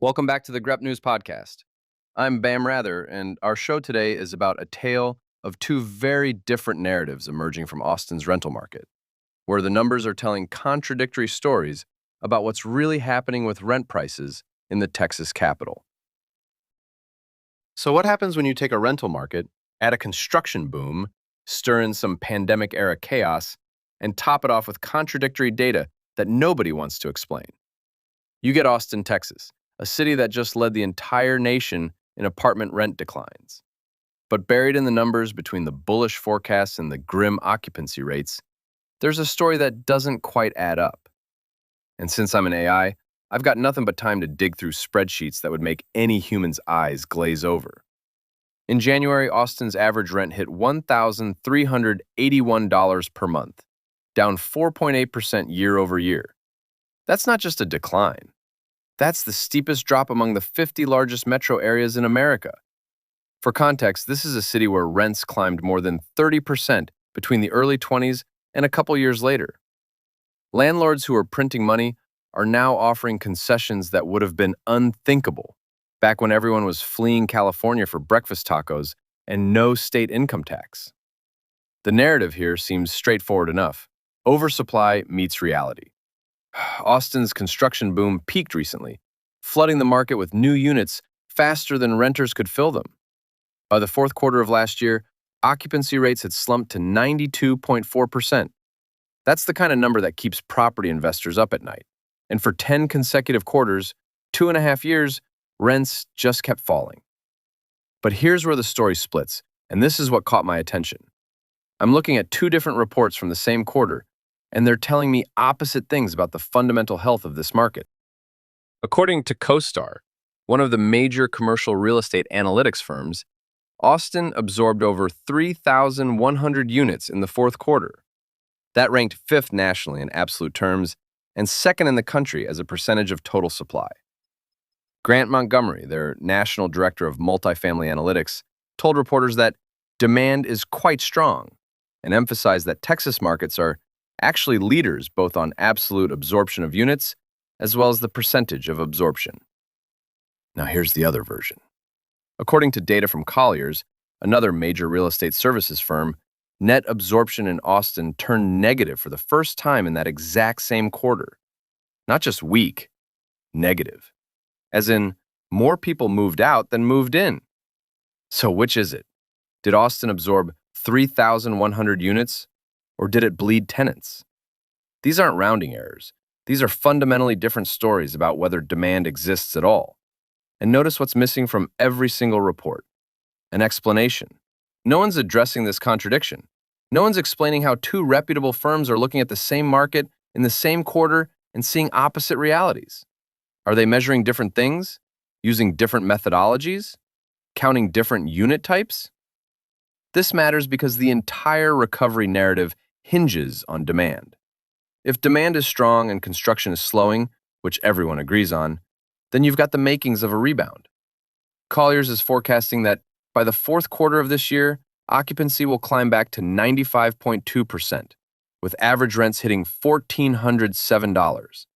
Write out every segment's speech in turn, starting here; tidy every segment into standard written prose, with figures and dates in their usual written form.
Welcome back to the Grep News Podcast. I'm Bam Rather, and our show today is about a tale of two very different narratives emerging from Austin's rental market, where the numbers are telling contradictory stories about what's really happening with rent prices in the Texas capital. So what happens when you take a rental market, add a construction boom, stir in some pandemic-era chaos, and top it off with contradictory data that nobody wants to explain? You get Austin, Texas, a city that just led the entire nation in apartment rent declines. But buried in the numbers between the bullish forecasts and the grim occupancy rates, there's a story that doesn't quite add up. And since I'm an AI, I've got nothing but time to dig through spreadsheets that would make any human's eyes glaze over. In January, Austin's average rent hit $1,381 per month, down 4.8% year over year. That's not just a decline. That's the steepest drop among the 50 largest metro areas in America. For context, this is a city where rents climbed more than 30% between the early 20s and a couple years later. Landlords who are printing money are now offering concessions that would have been unthinkable back when everyone was fleeing California for breakfast tacos and no state income tax. The narrative here seems straightforward enough. Oversupply meets reality. Austin's construction boom peaked recently, flooding the market with new units faster than renters could fill them. By the fourth quarter of last year, occupancy rates had slumped to 92.4%. That's the kind of number that keeps property investors up at night. And for 10 consecutive quarters, 2.5 years, rents just kept falling. But here's where the story splits, and this is what caught my attention. I'm looking at two different reports from the same quarter, and they're telling me opposite things about the fundamental health of this market. According to CoStar, one of the major commercial real estate analytics firms, Austin absorbed over 3,100 units in the fourth quarter. That ranked fifth nationally in absolute terms and second in the country as a percentage of total supply. Grant Montgomery, their national director of multifamily analytics, told reporters that demand is quite strong and emphasized that Texas markets are actually leaders both on absolute absorption of units as well as the percentage of absorption. Now here's the other version. According to data from Colliers, another major real estate services firm, net absorption in Austin turned negative for the first time in that exact same quarter. Not just weak, negative. As in, more people moved out than moved in. So which is it? Did Austin absorb 3,100 units? Or did it bleed tenants? These aren't rounding errors. These are fundamentally different stories about whether demand exists at all. And notice what's missing from every single report. An explanation. No one's addressing this contradiction. No one's explaining how two reputable firms are looking at the same market in the same quarter and seeing opposite realities. Are they measuring different things? Using different methodologies? Counting different unit types? This matters because the entire recovery narrative hinges on demand. If demand is strong and construction is slowing, which everyone agrees on, then you've got the makings of a rebound. Colliers is forecasting that by the fourth quarter of this year, occupancy will climb back to 95.2%, with average rents hitting $1,407.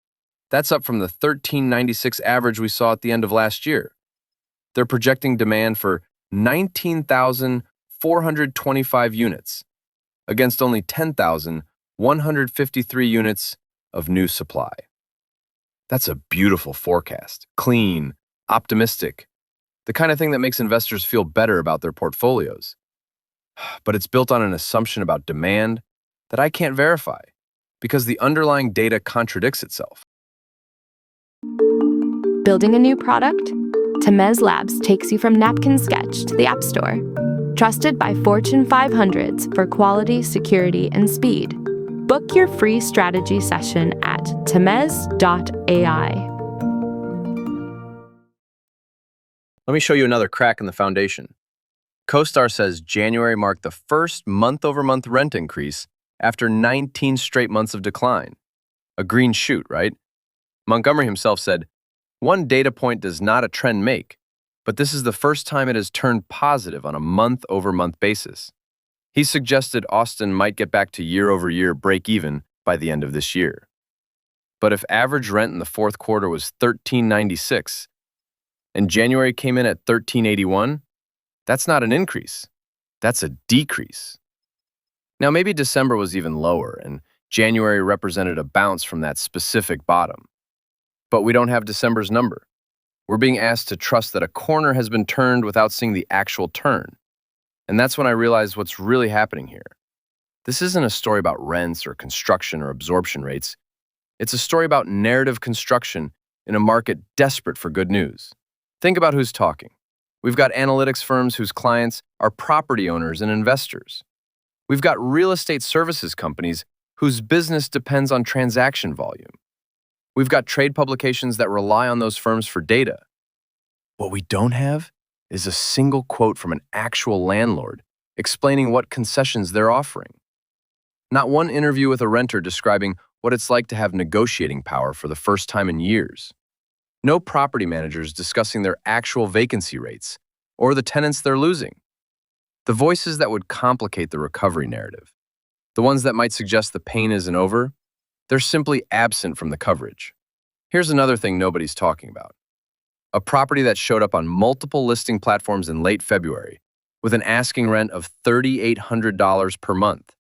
That's up from the $1,396 average we saw at the end of last year. They're projecting demand for 19,425 units, against only 10,153 units of new supply. That's a beautiful forecast, clean, optimistic, the kind of thing that makes investors feel better about their portfolios. But it's built on an assumption about demand that I can't verify because the underlying data contradicts itself. Building a new product? Temez Labs takes you from napkin sketch to the App Store. Trusted by Fortune 500s for quality, security, and speed. Book your free strategy session at temez.ai. Let me show you another crack in the foundation. CoStar says January marked the first month-over-month rent increase after 19 straight months of decline. A green shoot, right? Montgomery himself said, "One data point does not a trend make, but this is the first time it has turned positive on a month-over-month basis." He suggested Austin might get back to year-over-year break-even by the end of this year. But if average rent in the fourth quarter was $1,396, and January came in at 1381, that's not an increase. That's a decrease. Now, maybe December was even lower, and January represented a bounce from that specific bottom. But we don't have December's number. We're being asked to trust that a corner has been turned without seeing the actual turn. And that's when I realized what's really happening here. This isn't a story about rents or construction or absorption rates. It's a story about narrative construction in a market desperate for good news. Think about who's talking. We've got analytics firms whose clients are property owners and investors. We've got real estate services companies whose business depends on transaction volume. We've got trade publications that rely on those firms for data. What we don't have is a single quote from an actual landlord explaining what concessions they're offering. Not one interview with a renter describing what it's like to have negotiating power for the first time in years. No property managers discussing their actual vacancy rates or the tenants they're losing. The voices that would complicate the recovery narrative, the ones that might suggest the pain isn't over, they're simply absent from the coverage. Here's another thing nobody's talking about. A property that showed up on multiple listing platforms in late February with an asking rent of $3,800 per month.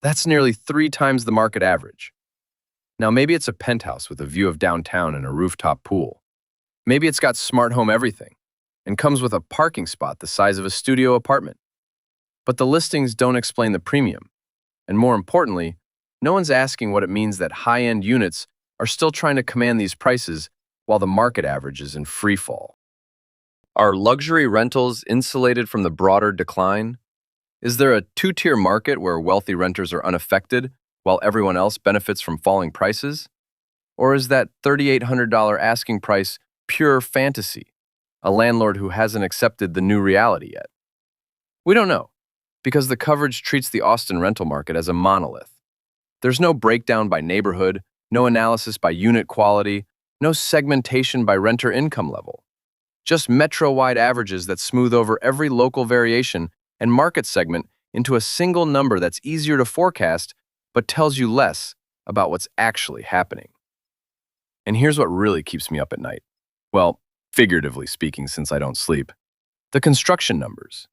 That's nearly 3 times the market average. Now, maybe it's a penthouse with a view of downtown and a rooftop pool. Maybe it's got smart home everything and comes with a parking spot the size of a studio apartment. But the listings don't explain the premium. And more importantly, no one's asking what it means that high-end units are still trying to command these prices while the market average is in free fall. Are luxury rentals insulated from the broader decline? Is there a two-tier market where wealthy renters are unaffected while everyone else benefits from falling prices? Or is that $3,800 asking price pure fantasy, a landlord who hasn't accepted the new reality yet? We don't know, because the coverage treats the Austin rental market as a monolith. There's no breakdown by neighborhood, no analysis by unit quality, no segmentation by renter income level. Just metro-wide averages that smooth over every local variation and market segment into a single number that's easier to forecast but tells you less about what's actually happening. And here's what really keeps me up at night. Well, figuratively speaking, since I don't sleep. The construction numbers.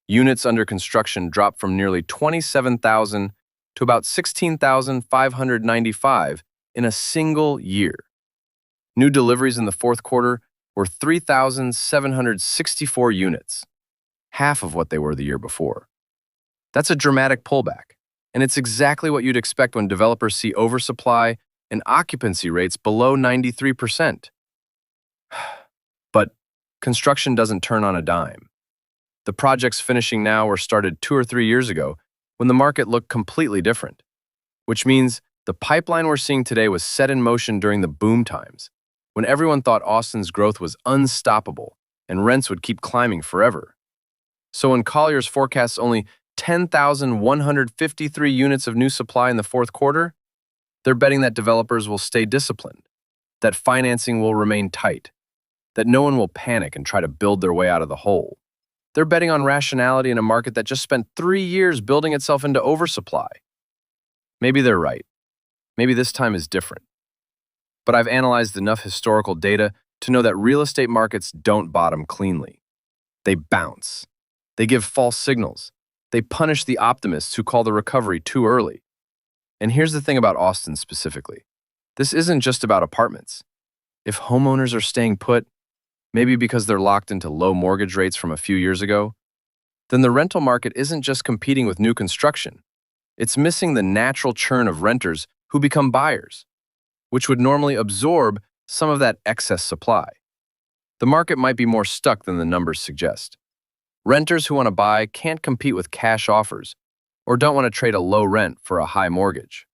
Units under construction dropped from nearly 27,000 to about 16,595 in a single year. New deliveries in the fourth quarter were 3,764 units, half of what they were the year before. That's a dramatic pullback, and it's exactly what you'd expect when developers see oversupply and occupancy rates below 93%. But construction doesn't turn on a dime. The projects finishing now were started 2 or 3 years ago when the market looked completely different, which means the pipeline we're seeing today was set in motion during the boom times, when everyone thought Austin's growth was unstoppable and rents would keep climbing forever. So when Colliers forecasts only 10,153 units of new supply in the fourth quarter, they're betting that developers will stay disciplined, that financing will remain tight, that no one will panic and try to build their way out of the hole. They're betting on rationality in a market that just spent 3 years building itself into oversupply. Maybe they're right. Maybe this time is different. But I've analyzed enough historical data to know that real estate markets don't bottom cleanly. They bounce. They give false signals. They punish the optimists who call the recovery too early. And here's the thing about Austin specifically. This isn't just about apartments. If homeowners are staying put, maybe because they're locked into low mortgage rates from a few years ago, then the rental market isn't just competing with new construction. It's missing the natural churn of renters who become buyers, which would normally absorb some of that excess supply. The market might be more stuck than the numbers suggest. Renters who want to buy can't compete with cash offers or don't want to trade a low rent for a high mortgage.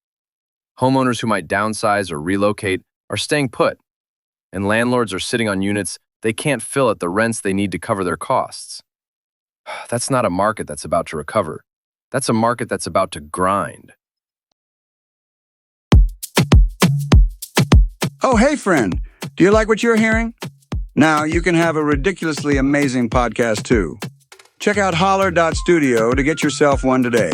Homeowners who might downsize or relocate are staying put, and landlords are sitting on units they can't fill at the rents they need to cover their costs. That's not a market that's about to recover. That's a market that's about to grind. Oh, hey, friend. Do you like what you're hearing? Now you can have a ridiculously amazing podcast, too. Check out holler.studio to get yourself one today.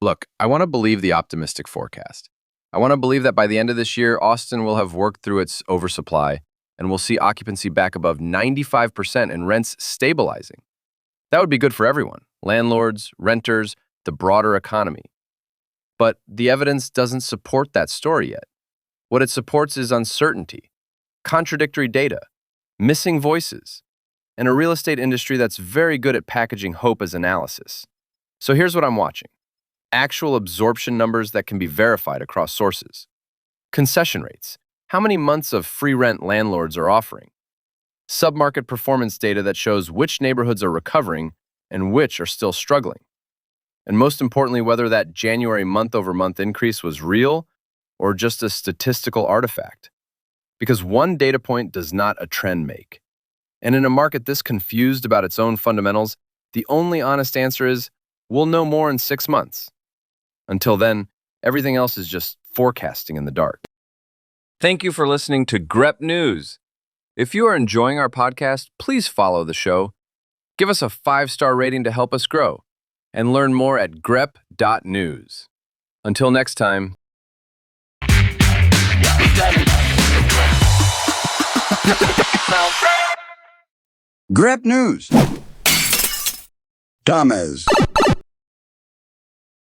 Look, I want to believe the optimistic forecast. I want to believe that by the end of this year, Austin will have worked through its oversupply and we'll see occupancy back above 95% and rents stabilizing. That would be good for everyone, landlords, renters, the broader economy. But the evidence doesn't support that story yet. What it supports is uncertainty, contradictory data, missing voices, and a real estate industry that's very good at packaging hope as analysis. So here's what I'm watching. Actual absorption numbers that can be verified across sources. Concession rates. How many months of free rent landlords are offering? Submarket performance data that shows which neighborhoods are recovering and which are still struggling. And most importantly, whether that January month-over-month increase was real or just a statistical artifact. Because one data point does not a trend make. And in a market this confused about its own fundamentals, the only honest answer is, we'll know more in 6 months. Until then, everything else is just forecasting in the dark. Thank you for listening to GREP News. If you are enjoying our podcast, please follow the show. Give us a 5-star rating to help us grow. And learn more at grep.news. Until next time. Grep News. Tamez.